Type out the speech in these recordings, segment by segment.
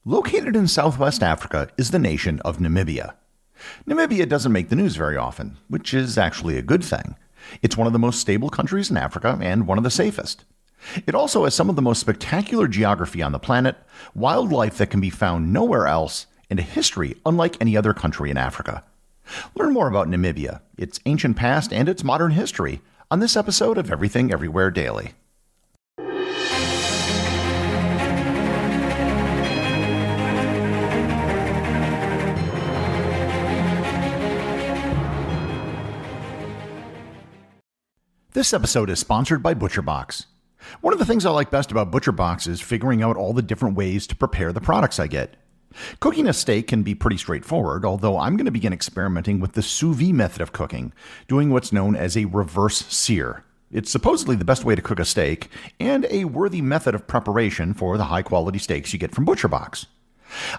Located in southwest Africa is the nation of Namibia. Namibia doesn't make the news very often, which is actually a good thing. It's one of the most stable countries in Africa and one of the safest. It also has some of the most spectacular geography on the planet, wildlife that can be found nowhere else, and a history unlike any other country in Africa. Learn more about Namibia, its ancient past, and its modern history on this episode of Everything Everywhere Daily. This episode is sponsored by ButcherBox. One of the things I like best about ButcherBox is figuring out all the different ways to prepare the products I get. Cooking a steak can be pretty straightforward, although I'm going to begin experimenting with the sous vide method of cooking, doing what's known as a reverse sear. It's supposedly the best way to cook a steak, and a worthy method of preparation for the high-quality steaks you get from ButcherBox.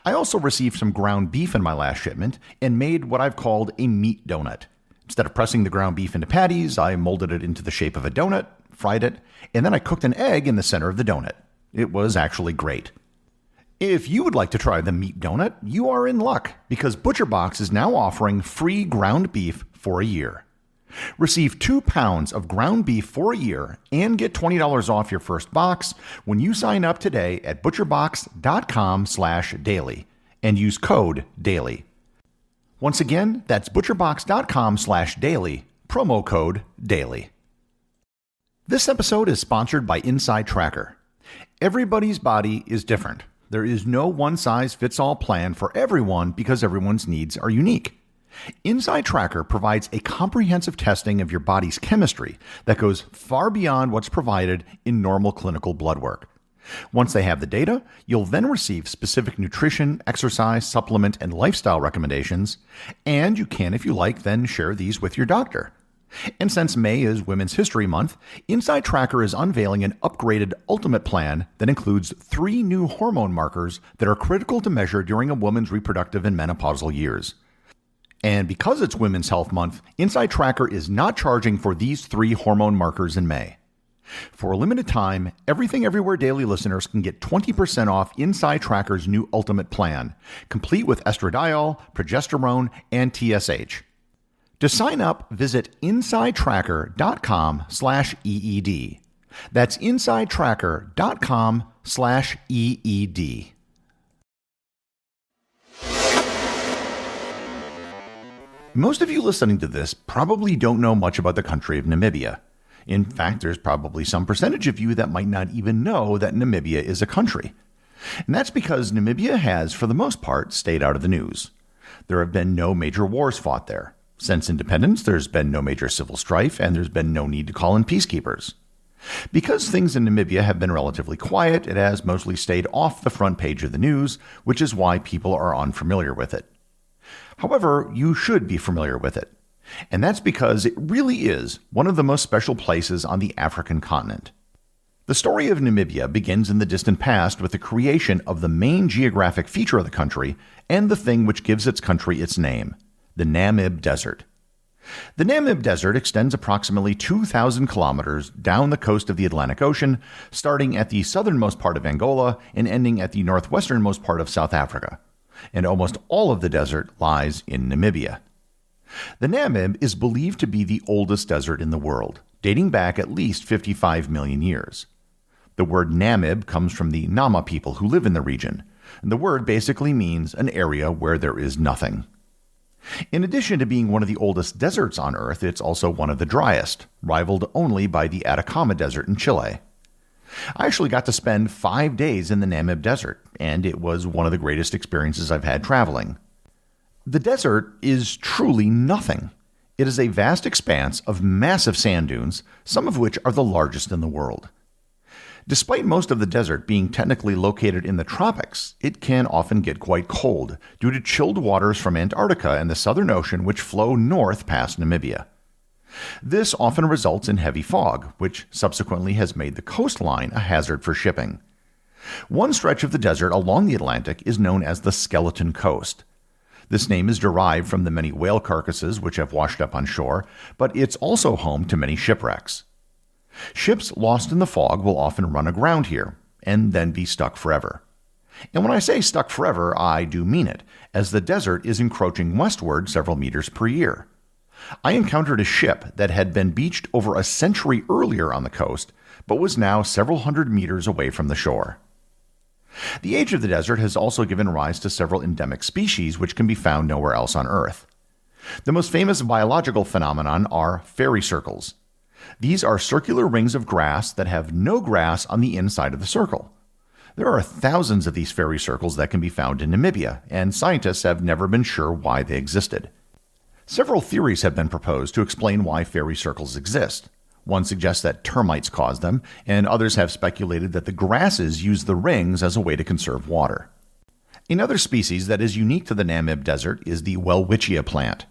I also received some ground beef in my last shipment, and made what I've called a meat donut. Instead of pressing the ground beef into patties, I molded it into the shape of a donut, fried it, and then I cooked an egg in the center of the donut. It was actually great. If you would like to try the meat donut, you are in luck, because ButcherBox is now offering free ground beef for a year. Receive 2 pounds of ground beef for a year and get $20 off your first box when you sign up today at butcherbox.com/daily and use code DAILY. Once again, that's butcherbox.com/daily, promo code DAILY. This episode is sponsored by Inside Tracker. Everybody's body is different. There is no one-size-fits-all plan for everyone because everyone's needs are unique. Inside Tracker provides a comprehensive testing of your body's chemistry that goes far beyond what's provided in normal clinical blood work. Once they have the data, you'll then receive specific nutrition, exercise, supplement, and lifestyle recommendations, and you can, if you like, then share these with your doctor. And since May is Women's History Month, Inside Tracker is unveiling an upgraded Ultimate Plan that includes 3 new hormone markers that are critical to measure during a woman's reproductive and menopausal years. And because it's Women's Health Month, Inside Tracker is not charging for these 3 hormone markers in May. For a limited time, Everything Everywhere Daily listeners can get 20% off Inside Tracker's new Ultimate Plan, complete with estradiol, progesterone, and TSH. To sign up, visit insidetracker.com/EED. That's insidetracker.com/EED. Most of you listening to this probably don't know much about the country of Namibia. In fact, there's probably some percentage of you that might not even know that Namibia is a country. And that's because Namibia has, for the most part, stayed out of the news. There have been no major wars fought there. Since independence, there's been no major civil strife, and there's been no need to call in peacekeepers. Because things in Namibia have been relatively quiet, it has mostly stayed off the front page of the news, which is why people are unfamiliar with it. However, you should be familiar with it. And that's because it really is one of the most special places on the African continent. The story of Namibia begins in the distant past with the creation of the main geographic feature of the country and the thing which gives its country its name, the Namib Desert. The Namib Desert extends approximately 2,000 kilometers down the coast of the Atlantic Ocean, starting at the southernmost part of Angola and ending at the northwesternmost part of South Africa. And almost all of the desert lies in Namibia. The Namib is believed to be the oldest desert in the world, dating back at least 55 million years. The word Namib comes from the Nama people who live in the region, and the word basically means an area where there is nothing. In addition to being one of the oldest deserts on Earth, it's also one of the driest, rivaled only by the Atacama Desert in Chile. I actually got to spend 5 days in the Namib Desert, and it was one of the greatest experiences I've had traveling. The desert is truly nothing. It is a vast expanse of massive sand dunes, some of which are the largest in the world. Despite most of the desert being technically located in the tropics, it can often get quite cold due to chilled waters from Antarctica and the Southern Ocean which flow north past Namibia. This often results in heavy fog, which subsequently has made the coastline a hazard for shipping. One stretch of the desert along the Atlantic is known as the Skeleton Coast. This name is derived from the many whale carcasses which have washed up on shore, but it's also home to many shipwrecks. Ships lost in the fog will often run aground here, and then be stuck forever. And when I say stuck forever, I do mean it, as the desert is encroaching westward several meters per year. I encountered a ship that had been beached over a century earlier on the coast, but was now several hundred meters away from the shore. The age of the desert has also given rise to several endemic species which can be found nowhere else on Earth. The most famous biological phenomenon are fairy circles. These are circular rings of grass that have no grass on the inside of the circle. There are thousands of these fairy circles that can be found in Namibia, and scientists have never been sure why they existed. Several theories have been proposed to explain why fairy circles exist. One suggests that termites cause them, and others have speculated that the grasses use the rings as a way to conserve water. Another species that is unique to the Namib Desert is the Welwitschia plant.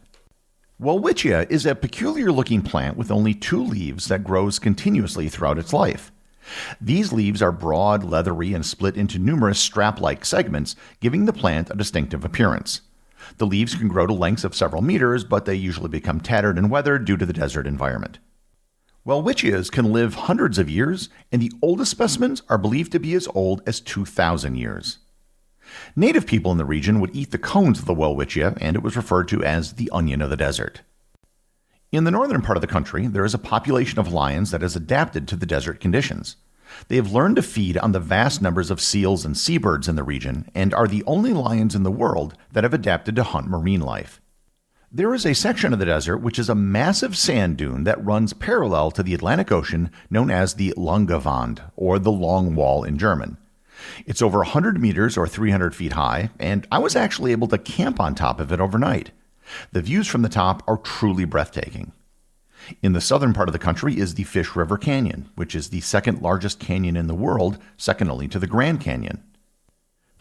Welwitschia is a peculiar-looking plant with only 2 leaves that grows continuously throughout its life. These leaves are broad, leathery, and split into numerous strap-like segments, giving the plant a distinctive appearance. The leaves can grow to lengths of several meters, but they usually become tattered and weathered due to the desert environment. Welwitchias can live hundreds of years, and the oldest specimens are believed to be as old as 2,000 years. Native people in the region would eat the cones of the Welwitschia, and it was referred to as the onion of the desert. In the northern part of the country, there is a population of lions that has adapted to the desert conditions. They have learned to feed on the vast numbers of seals and seabirds in the region, and are the only lions in the world that have adapted to hunt marine life. There is a section of the desert which is a massive sand dune that runs parallel to the Atlantic Ocean, known as the Lange Wand, or the Long Wall in German. It's over 100 meters or 300 feet high, and I was actually able to camp on top of it overnight. The views from the top are truly breathtaking. In the southern part of the country is the Fish River Canyon, which is the second largest canyon in the world, second only to the Grand Canyon.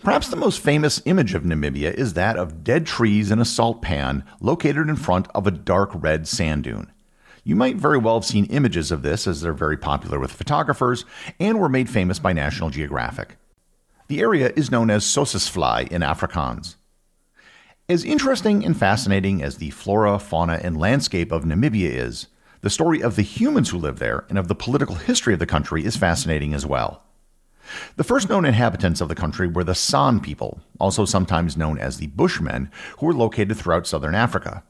Perhaps the most famous image of Namibia is that of dead trees in a salt pan located in front of a dark red sand dune. You might very well have seen images of this, as they're very popular with photographers and were made famous by National Geographic. The area is known as Sossusvlei in Afrikaans. As interesting and fascinating as the flora, fauna, and landscape of Namibia is, the story of the humans who live there and of the political history of the country is fascinating as well. The first known inhabitants of the country were the San people, also sometimes known as the Bushmen, who were located throughout southern Africa.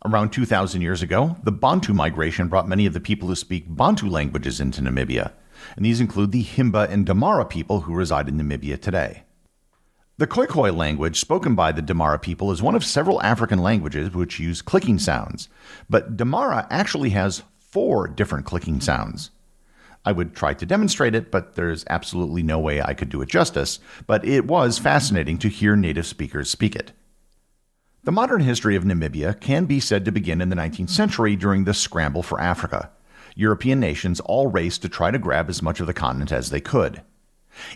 Around 2,000 years ago, the Bantu migration brought many of the people who speak Bantu languages into Namibia, and these include the Himba and Damara people who reside in Namibia today. The Khoikhoi language spoken by the Damara people is one of several African languages which use clicking sounds, but Damara actually has 4 different clicking sounds. I would try to demonstrate it, but there's absolutely no way I could do it justice, but it was fascinating to hear native speakers speak it. The modern history of Namibia can be said to begin in the 19th century during the scramble for Africa. European nations all raced to try to grab as much of the continent as they could.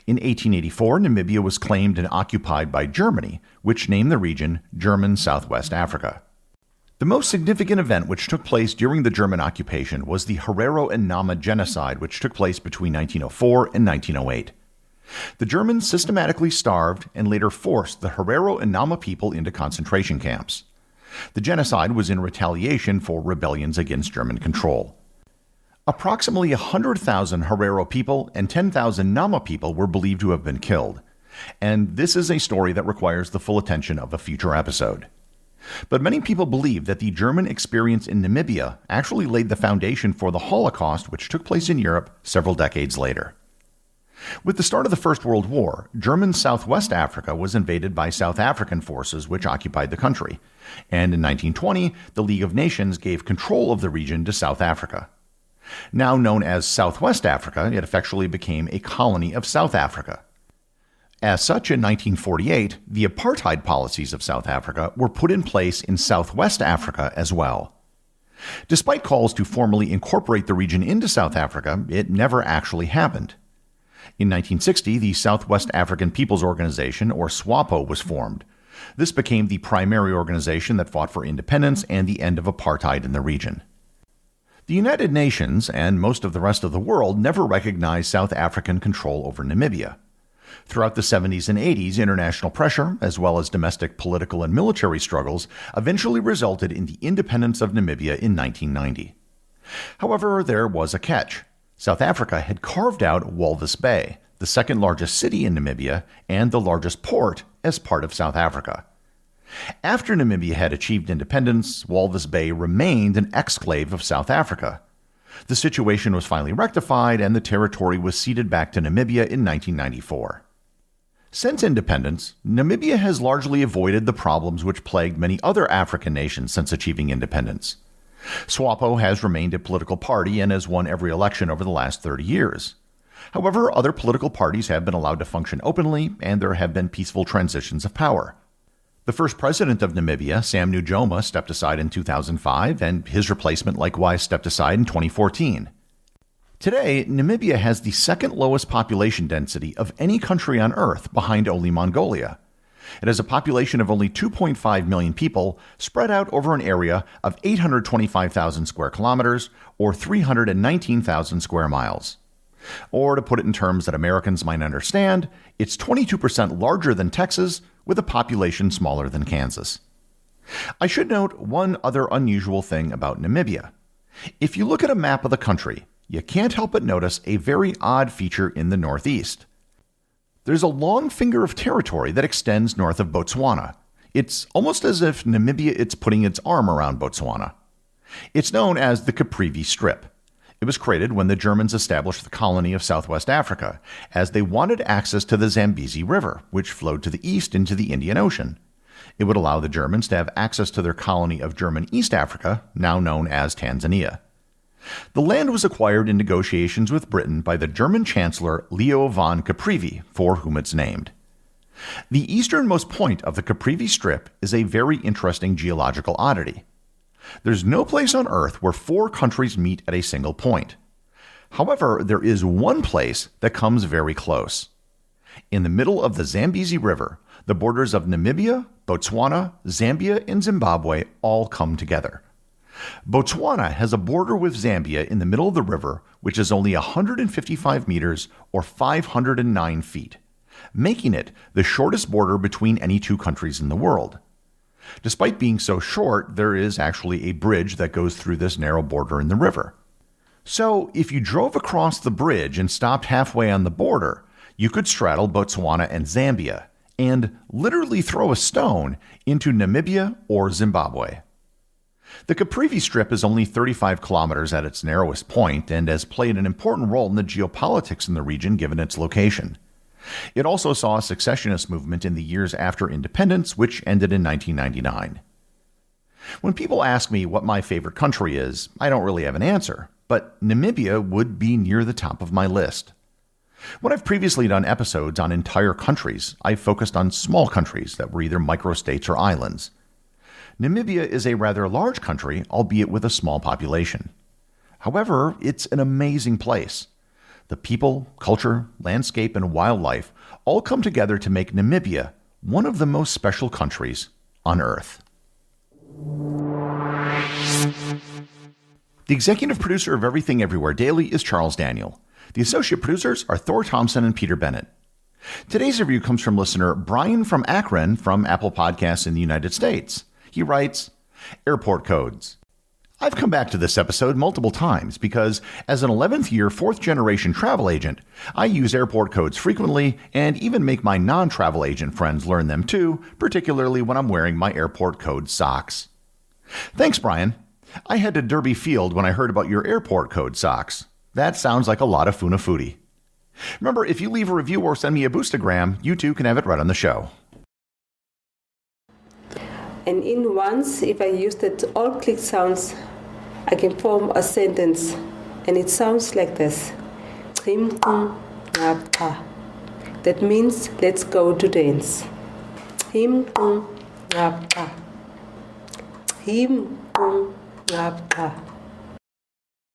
In 1884, Namibia was claimed and occupied by Germany, which named the region German Southwest Africa. The most significant event which took place during the German occupation was the Herero and Nama genocide, which took place between 1904 and 1908. The Germans systematically starved and later forced the Herero and Nama people into concentration camps. The genocide was in retaliation for rebellions against German control. Approximately 100,000 Herero people and 10,000 Nama people were believed to have been killed, and this is a story that requires the full attention of a future episode. But many people believe that the German experience in Namibia actually laid the foundation for the Holocaust, which took place in Europe several decades later. With the start of the First World War, German Southwest Africa was invaded by South African forces which occupied the country, and in 1920, the League of Nations gave control of the region to South Africa. Now known as Southwest Africa, it effectually became a colony of South Africa. As such, in 1948, the apartheid policies of South Africa were put in place in Southwest Africa as well. Despite calls to formally incorporate the region into South Africa, it never actually happened. In 1960, the Southwest African People's Organization, or SWAPO, was formed. This became the primary organization that fought for independence and the end of apartheid in the region. The United Nations and most of the rest of the world never recognized South African control over Namibia. Throughout the 70s and 80s, international pressure, as well as domestic political and military struggles, eventually resulted in the independence of Namibia in 1990. However, there was a catch. South Africa had carved out Walvis Bay, the second largest city in Namibia, and the largest port as part of South Africa. After Namibia had achieved independence, Walvis Bay remained an exclave of South Africa. The situation was finally rectified and the territory was ceded back to Namibia in 1994. Since independence, Namibia has largely avoided the problems which plagued many other African nations since achieving independence. SWAPO has remained a political party and has won every election over the last 30 years. However, other political parties have been allowed to function openly, and there have been peaceful transitions of power. The first president of Namibia, Sam Nujoma, stepped aside in 2005, and his replacement likewise stepped aside in 2014. Today, Namibia has the second lowest population density of any country on Earth, behind only Mongolia. It has a population of only 2.5 million people, spread out over an area of 825,000 square kilometers, or 319,000 square miles. Or to put it in terms that Americans might understand, it's 22% larger than Texas, with a population smaller than Kansas. I should note one other unusual thing about Namibia. If you look at a map of the country, you can't help but notice a very odd feature in the northeast. There's a long finger of territory that extends north of Botswana. It's almost as if Namibia is putting its arm around Botswana. It's known as the Caprivi Strip. It was created when the Germans established the colony of Southwest Africa, as they wanted access to the Zambezi River, which flowed to the east into the Indian Ocean. It would allow the Germans to have access to their colony of German East Africa, now known as Tanzania. The land was acquired in negotiations with Britain by the German Chancellor Leo von Caprivi, for whom it's named. The easternmost point of the Caprivi Strip is a very interesting geological oddity. There's no place on Earth where four countries meet at a single point. However, there is one place that comes very close. In the middle of the Zambezi River, the borders of Namibia, Botswana, Zambia, and Zimbabwe all come together. Botswana has a border with Zambia in the middle of the river, which is only 155 meters or 509 feet, making it the shortest border between any two countries in the world. Despite being so short, there is actually a bridge that goes through this narrow border in the river. So, if you drove across the bridge and stopped halfway on the border, you could straddle Botswana and Zambia, and literally throw a stone into Namibia or Zimbabwe. The Caprivi Strip is only 35 kilometers at its narrowest point and has played an important role in the geopolitics in the region given its location. It also saw a secessionist movement in the years after independence, which ended in 1999. When people ask me what my favorite country is, I don't really have an answer, but Namibia would be near the top of my list. When I've previously done episodes on entire countries, I've focused on small countries that were either microstates or islands. Namibia is a rather large country, albeit with a small population. However, it's an amazing place. The people, culture, landscape, and wildlife all come together to make Namibia one of the most special countries on Earth. The executive producer of Everything Everywhere Daily is Charles Daniel. The associate producers are Thor, Thomsen, and Peter Bennett. Today's review comes from listener Brian from Akron from Apple Podcasts in the United States. He writes, Airport Codes. I've come back to this episode multiple times because, as an 11th year, 4th generation travel agent, I use airport codes frequently and even make my non-travel agent friends learn them too, particularly when I'm wearing my airport code socks. Thanks, Brian. I head to Derby Field when I heard about your airport code socks. That sounds like a lot of funafuti. Remember, if you leave a review or send me a boostagram, you too can have it right on the show. And in once, if I use that all click sounds, I can form a sentence, and it sounds like this. That means let's go to dance.